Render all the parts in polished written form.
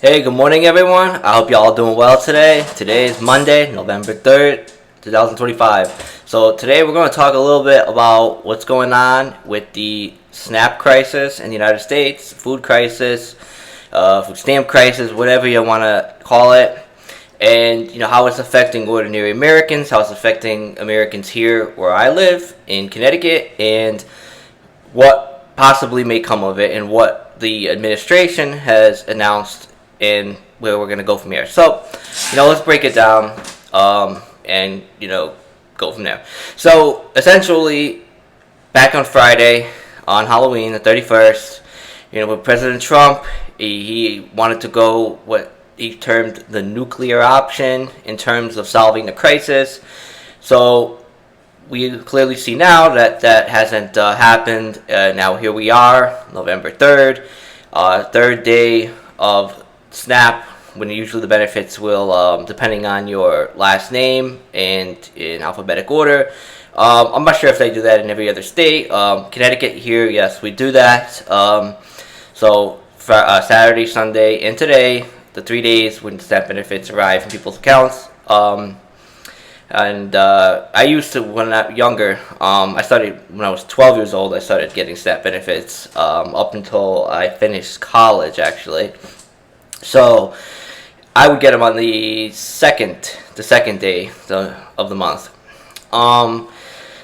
Hey, good morning, everyone. I hope y'all doing well today. Today is Monday, November 3rd, 2025. So today we're going to talk a little bit about what's going on with the SNAP crisis in the United States, food crisis, food stamp crisis, whatever you want to call it, and how it's affecting ordinary Americans, how it's affecting Americans here where I live in Connecticut, and what possibly may come of it, and what the administration has announced and where we're going to go from here. So, let's break it down and, go from there. So, essentially, back on Friday, on Halloween, the 31st, with President Trump, he wanted to go what he termed the nuclear option in terms of solving the crisis. So, we clearly see now that that hasn't happened. Now here we are, November 3rd, third day of SNAP, when usually the benefits will, depending on your last name and in alphabetic order. I'm not sure if they do that in every other state. Connecticut here, yes, we do that. So for Saturday, Sunday, and today, the 3 days when SNAP benefits arrive in people's accounts. I used to, when I was younger, I started when I was 12 years old. I started getting SNAP benefits up until I finished college, actually. So I would get them on the second day of the month.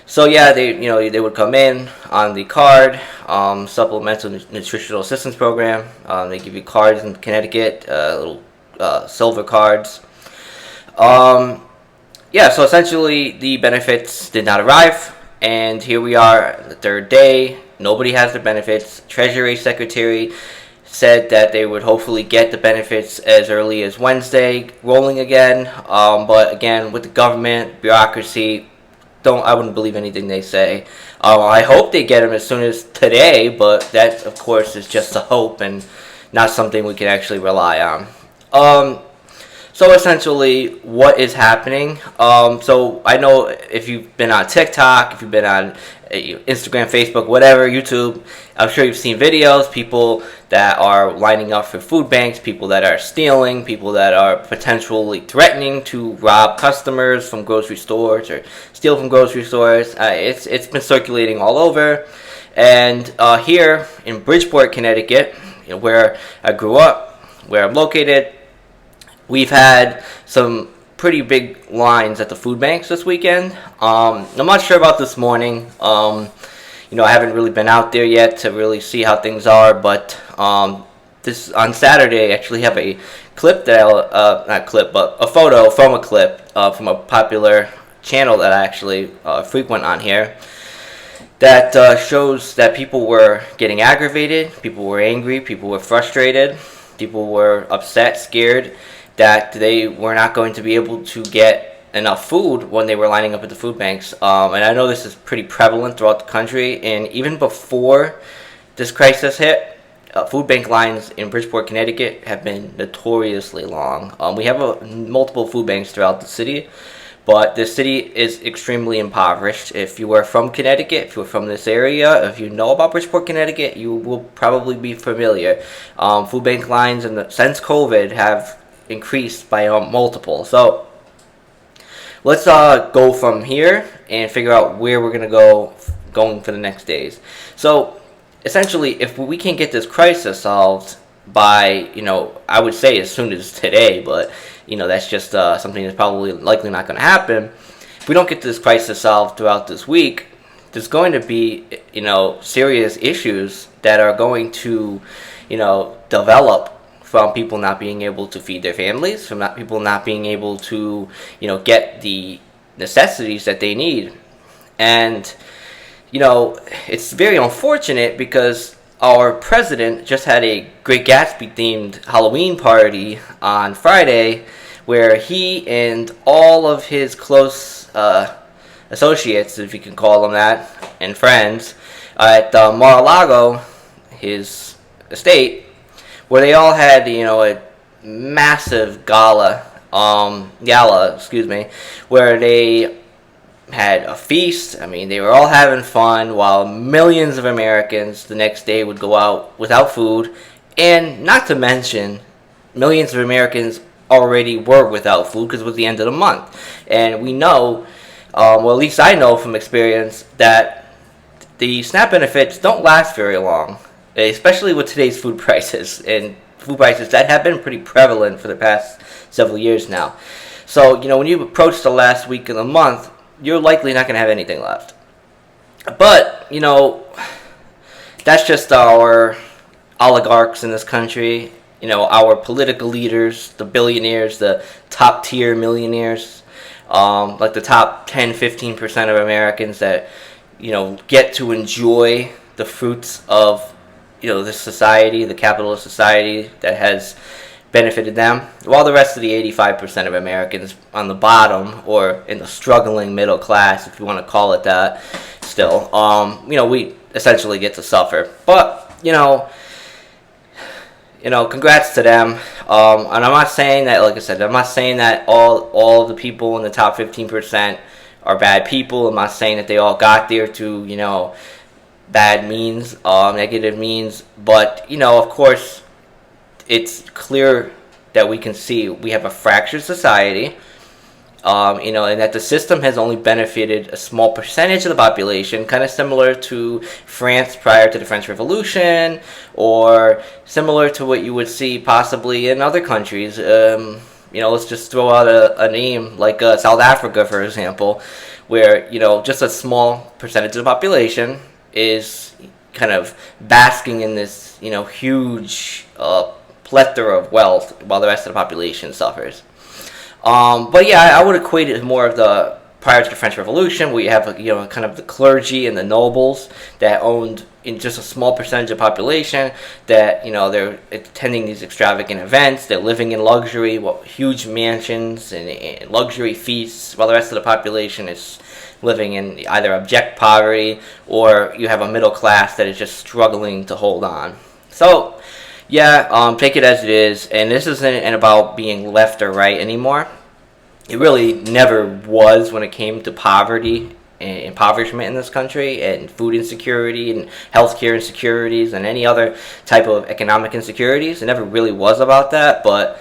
So yeah, they would come in on the card, supplemental nutritional assistance program. They give you cards in Connecticut, little silver cards. Yeah, so essentially the benefits did not arrive, and here we are, the third day. Nobody has their benefits. Treasury Secretary said that they would hopefully get the benefits as early as Wednesday, rolling again. But again, with the government bureaucracy, I wouldn't believe anything they say. I hope they get them as soon as today, but that, of course, is just a hope and not something we can actually rely on. So essentially, what is happening? So I know if you've been on TikTok, if you've been on Instagram, Facebook, whatever, YouTube, I'm sure you've seen videos, people that are lining up for food banks, people that are stealing, people that are potentially threatening to rob customers from grocery stores or steal from grocery stores. It's been circulating all over. And here in Bridgeport, Connecticut, where I grew up, where I'm located, we've had some pretty big lines at the food banks this weekend. I'm not sure about this morning. I haven't really been out there yet to really see how things are, but this on Saturday I actually have a clip that a photo from a clip from a popular channel that I actually frequent on here that shows that people were getting aggravated, people were angry, people were frustrated, people were upset, scared that they were not going to be able to get enough food when they were lining up at the food banks. And I know this is pretty prevalent throughout the country, and even before this crisis hit, food bank lines in Bridgeport, Connecticut have been notoriously long. We have multiple food banks throughout the city, but the city is extremely impoverished. If you are from Connecticut, if you're from this area, if you know about Bridgeport, Connecticut, you will probably be familiar. Food bank lines since COVID have increased by multiple. So let's go from here and figure out where we're going for the next days. So essentially, if we can get this crisis solved by, I would say as soon as today, but that's just something that's probably likely not going to happen. If we don't get this crisis solved throughout this week, there's going to be serious issues that are going to develop from people not being able to feed their families, from people not being able to, get the necessities that they need. And, it's very unfortunate because our president just had a Great Gatsby-themed Halloween party on Friday where he and all of his close associates, if you can call them that, and friends, at Mar-a-Lago, his estate, where they all had, a massive gala, where they had a feast. I mean, they were all having fun, while millions of Americans the next day would go out without food, and not to mention millions of Americans already were without food because it was the end of the month. And we know, well, at least I know from experience, that the SNAP benefits don't last very long, especially with today's food prices, and food prices that have been pretty prevalent for the past several years now. So, when you approach the last week of the month, you're likely not going to have anything left. But, that's just our oligarchs in this country, our political leaders, the billionaires, the top tier millionaires, like the top 10-15% of Americans that, get to enjoy the fruits of, this society, the capitalist society that has benefited them, while the rest of the 85% of Americans on the bottom, or in the struggling middle class, if you want to call it that, still, we essentially get to suffer. But, congrats to them. And I'm not saying that, like I said, I'm not saying that all of the people in the top 15% are bad people. I'm not saying that they all got there to, bad means, negative means. But, of course, it's clear that we can see we have a fractured society, and that the system has only benefited a small percentage of the population, kind of similar to France prior to the French Revolution, or similar to what you would see possibly in other countries. Let's just throw out a name like South Africa, for example, where, just a small percentage of the population is kind of basking in this, huge plethora of wealth, while the rest of the population suffers. But yeah, I would equate it more of the prior to the French Revolution, where you have kind of the clergy and the nobles that owned in just a small percentage of population, that they're attending these extravagant events, they're living in luxury, huge mansions and luxury feasts, while the rest of the population is living in either abject poverty, or you have a middle class that is just struggling to hold on. So yeah, take it as it is, and this isn't about being left or right anymore. It really never was when it came to poverty and impoverishment in this country, and food insecurity and healthcare insecurities and any other type of economic insecurities. It never really was about that, but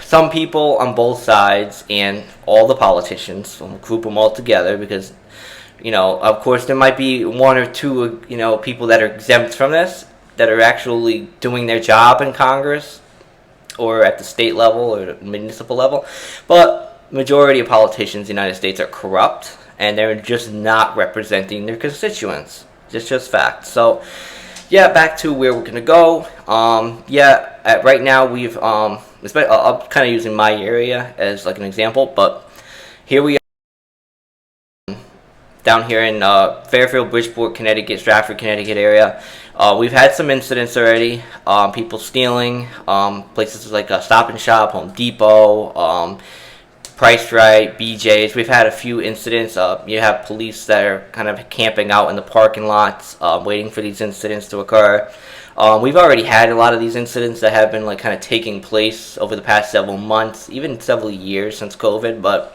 some people on both sides and all the politicians, we'll group them all together, because of course there might be one or two people that are exempt from this, that are actually doing their job in Congress or at the state level or the municipal level. But majority of politicians in the United States are corrupt, and they're just not representing their constituents. It's just fact. So yeah, back to where we're going to go. Right now we've, I'm kind of using my area as like an example, but here we are down here in Fairfield, Bridgeport, Connecticut, Stratford, Connecticut area. We've had some incidents already, people stealing, places like Stop and Shop, Home Depot, Price Right, BJ's. We've had a few incidents. You have police that are kind of camping out in the parking lots, waiting for these incidents to occur. We've already had a lot of these incidents that have been like kind of taking place over the past several months, even several years since COVID, but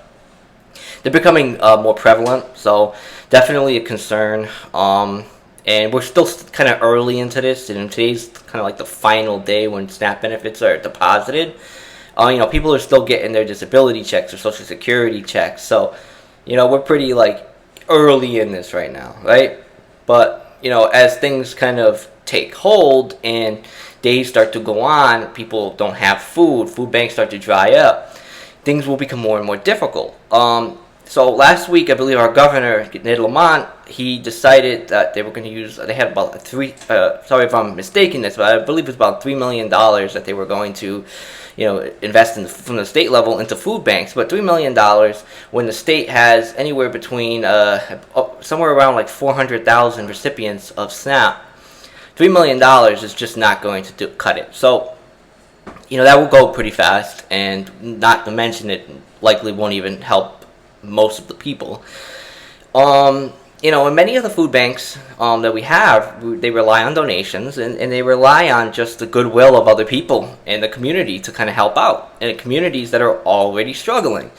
they're becoming more prevalent, so definitely a concern. And we're still kind of early into this, and today's kind of like the final day when SNAP benefits are deposited. People are still getting their disability checks or Social Security checks, so we're pretty like early in this right now, right? But as things kind of take hold and days start to go on, people don't have food, food banks start to dry up, things will become more and more difficult. So last week, I believe our governor, Ned Lamont, he decided that they were going to use, they had about sorry if I'm mistaking this, but I believe it's about $3 million that they were going to, invest in from the state level into food banks. But $3 million when the state has anywhere between, somewhere around like 400,000 recipients of SNAP, $3 million is just not going to cut it. So, that will go pretty fast, and not to mention it likely won't even help most of the people. And many of the food banks that we have, they rely on donations, and they rely on just the goodwill of other people in the community to kind of help out in communities that are already struggling.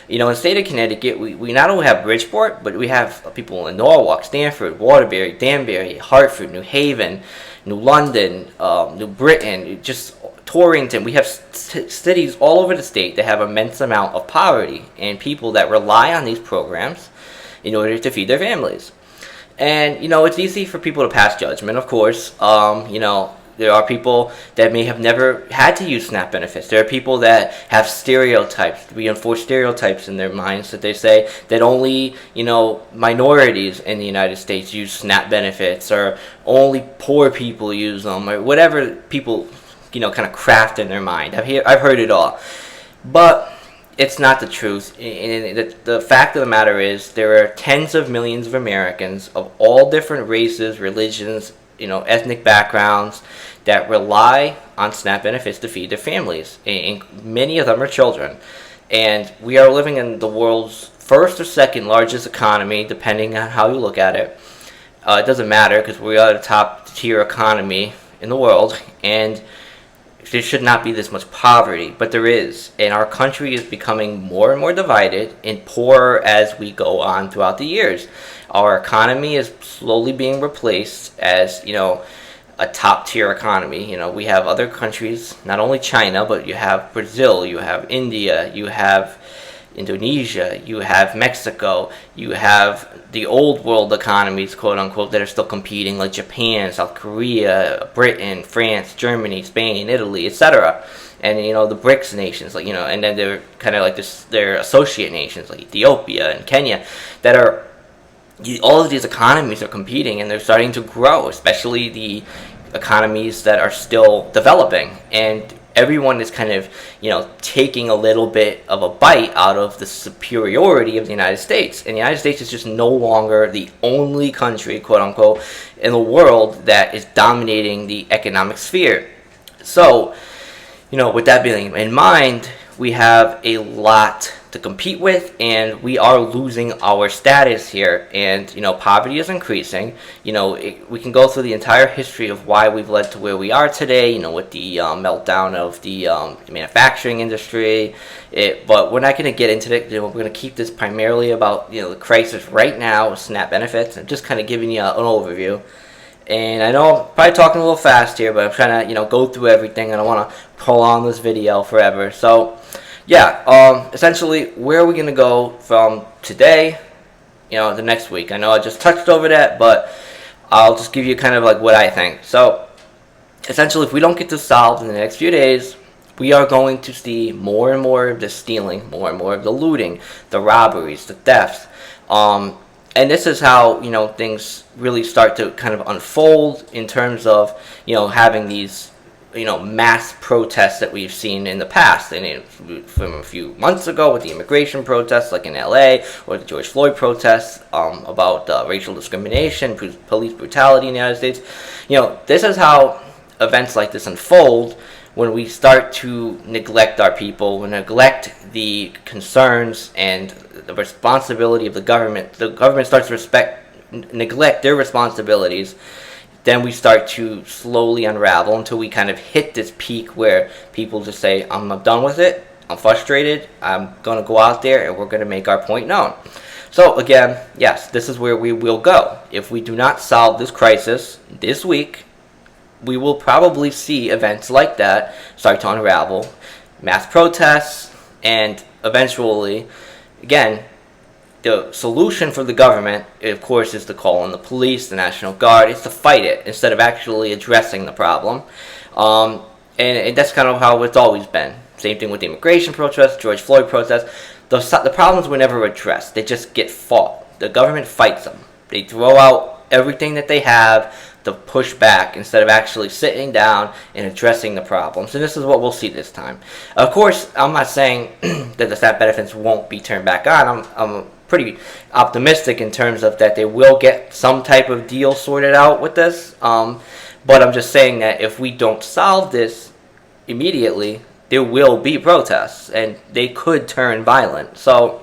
In the state of Connecticut, we not only have Bridgeport, but we have people in Norwalk, Stamford, Waterbury, Danbury, Hartford, New Haven, New London, New Britain, just Torrington, we have cities all over the state that have immense amount of poverty and people that rely on these programs in order to feed their families. And, it's easy for people to pass judgment, of course. There are people that may have never had to use SNAP benefits. There are people that have stereotypes, reinforced stereotypes in their minds that they say that only, minorities in the United States use SNAP benefits, or only poor people use them, or whatever people, kind of craft in their mind. I've heard it all. But it's not the truth. And the fact of the matter is there are tens of millions of Americans of all different races, religions, ethnic backgrounds that rely on SNAP benefits to feed their families. And many of them are children. And we are living in the world's first or second largest economy, depending on how you look at it. It doesn't matter because we are the top tier economy in the world. And there should not be this much poverty, but there is. And our country is becoming more and more divided and poorer as we go on throughout the years. Our economy is slowly being replaced as, a top tier economy. We have other countries, not only China, but you have Brazil, you have India, you have Indonesia, you have Mexico, you have the old world economies, quote unquote, that are still competing, like Japan, South Korea, Britain, France, Germany, Spain, Italy, etc. And the BRICS nations, and then they're kind of like their associate nations like Ethiopia and Kenya, that are, all of these economies are competing and they're starting to grow, especially the economies that are still developing. And everyone is kind of, taking a little bit of a bite out of the superiority of the United States. And the United States is just no longer the only country, quote unquote, in the world that is dominating the economic sphere. So, with that being in mind, we have a lot to compete with, and we are losing our status here. And poverty is increasing. We can go through the entire history of why we've led to where we are today, with the meltdown of the manufacturing industry. But we're not going to get into it. We're going to keep this primarily about the crisis right now with SNAP benefits. I'm just kind of giving you an overview. And I know I'm probably talking a little fast here, but I'm trying to go through everything. I don't want to prolong this video forever. So yeah, essentially, where are we going to go from today, the next week? I know I just touched over that, but I'll just give you kind of like what I think. So, essentially, if we don't get this solved in the next few days, we are going to see more and more of the stealing, more and more of the looting, the robberies, the thefts. And this is how, things really start to kind of unfold in terms of, having these mass protests that we've seen in the past. And from a few months ago with the immigration protests like in LA, or the George Floyd protests about racial discrimination, police brutality in the United States. This is how events like this unfold when we start to neglect our people, when neglect the concerns and the responsibility of the government. The government starts to neglect their responsibilities. Then we start to slowly unravel until we kind of hit this peak where people just say, I'm done with it, I'm frustrated, I'm going to go out there and we're going to make our point known. So again, yes, this is where we will go. If we do not solve this crisis this week, we will probably see events like that start to unravel, mass protests, and eventually, again, the solution for the government, of course, is to call on the police, the National Guard. It's to fight it instead of actually addressing the problem. And that's kind of how it's always been. Same thing with the immigration protests, George Floyd protests. The problems were never addressed. They just get fought. The government fights them. They throw out everything that they have to push back instead of actually sitting down and addressing the problems. And this is what we'll see this time. Of course, I'm not saying that the SNAP benefits won't be turned back on. I'm pretty optimistic in terms of that they will get some type of deal sorted out with this. But I'm just saying that if we don't solve this immediately, there will be protests and they could turn violent. So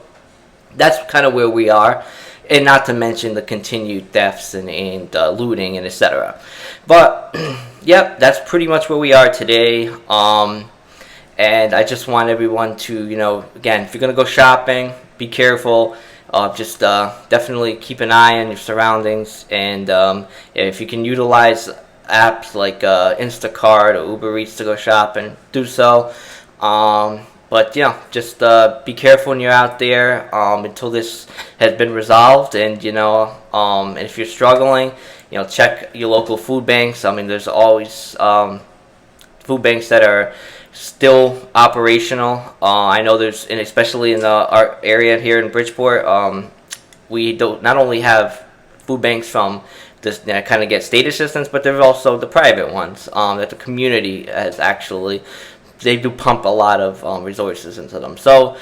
that's kind of where we are. And not to mention the continued thefts and looting and etc. But, yep, that's pretty much where we are today. And I just want everyone to, again, if you're going to go shopping, be careful. Definitely keep an eye on your surroundings. And if you can utilize apps like Instacart or Uber Eats to go shopping, do so. But just be careful when you're out there until this has been resolved. And and if you're struggling, check your local food banks. I mean, there's always food banks that are still operational. I know there's, and especially in our area here in Bridgeport, we don't not only have food banks from this that kind of get state assistance, but there's also the private ones that the community has actually. They do pump a lot of resources into them. So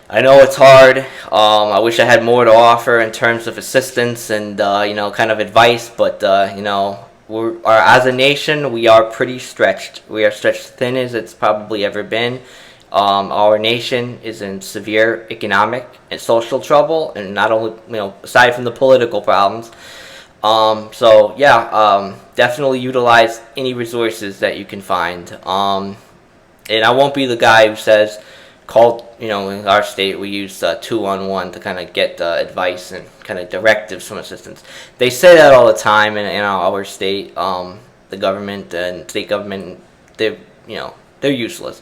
I know it's hard. I wish I had more to offer in terms of assistance and kind of advice, but as a nation, we are pretty stretched. We are stretched thin as it's probably ever been. Our nation is in severe economic and social trouble, and not only aside from the political problems. Definitely utilize any resources that you can find. And I won't be the guy who says, call, in our state we use 211 to kind of get advice and kind of directives from assistance. They say that all the time in our state. The government and state government, they're useless.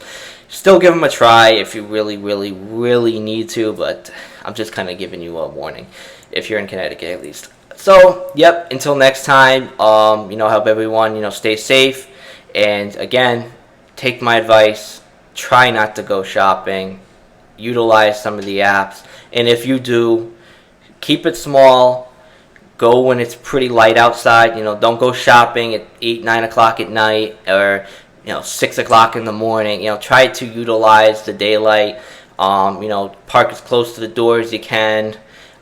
Still give them a try if you really, really, really need to, but I'm just kind of giving you a warning if you're in Connecticut at least. So, yep, until next time, help everyone, stay safe. And again, take my advice, try not to go shopping, utilize some of the apps, and if you do, keep it small, go when it's pretty light outside, don't go shopping at 8, 9 o'clock at night, or 6 o'clock in the morning. Try to utilize the daylight, park as close to the door as you can.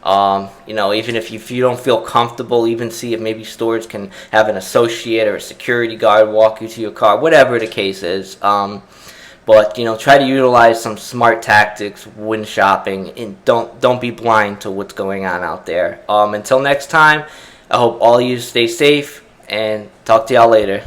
Even if you don't feel comfortable, even see if maybe stores can have an associate or a security guard walk you to your car, whatever the case is. But try to utilize some smart tactics when shopping, and don't be blind to what's going on out there. Until next time, I hope all of you stay safe, and talk to y'all later.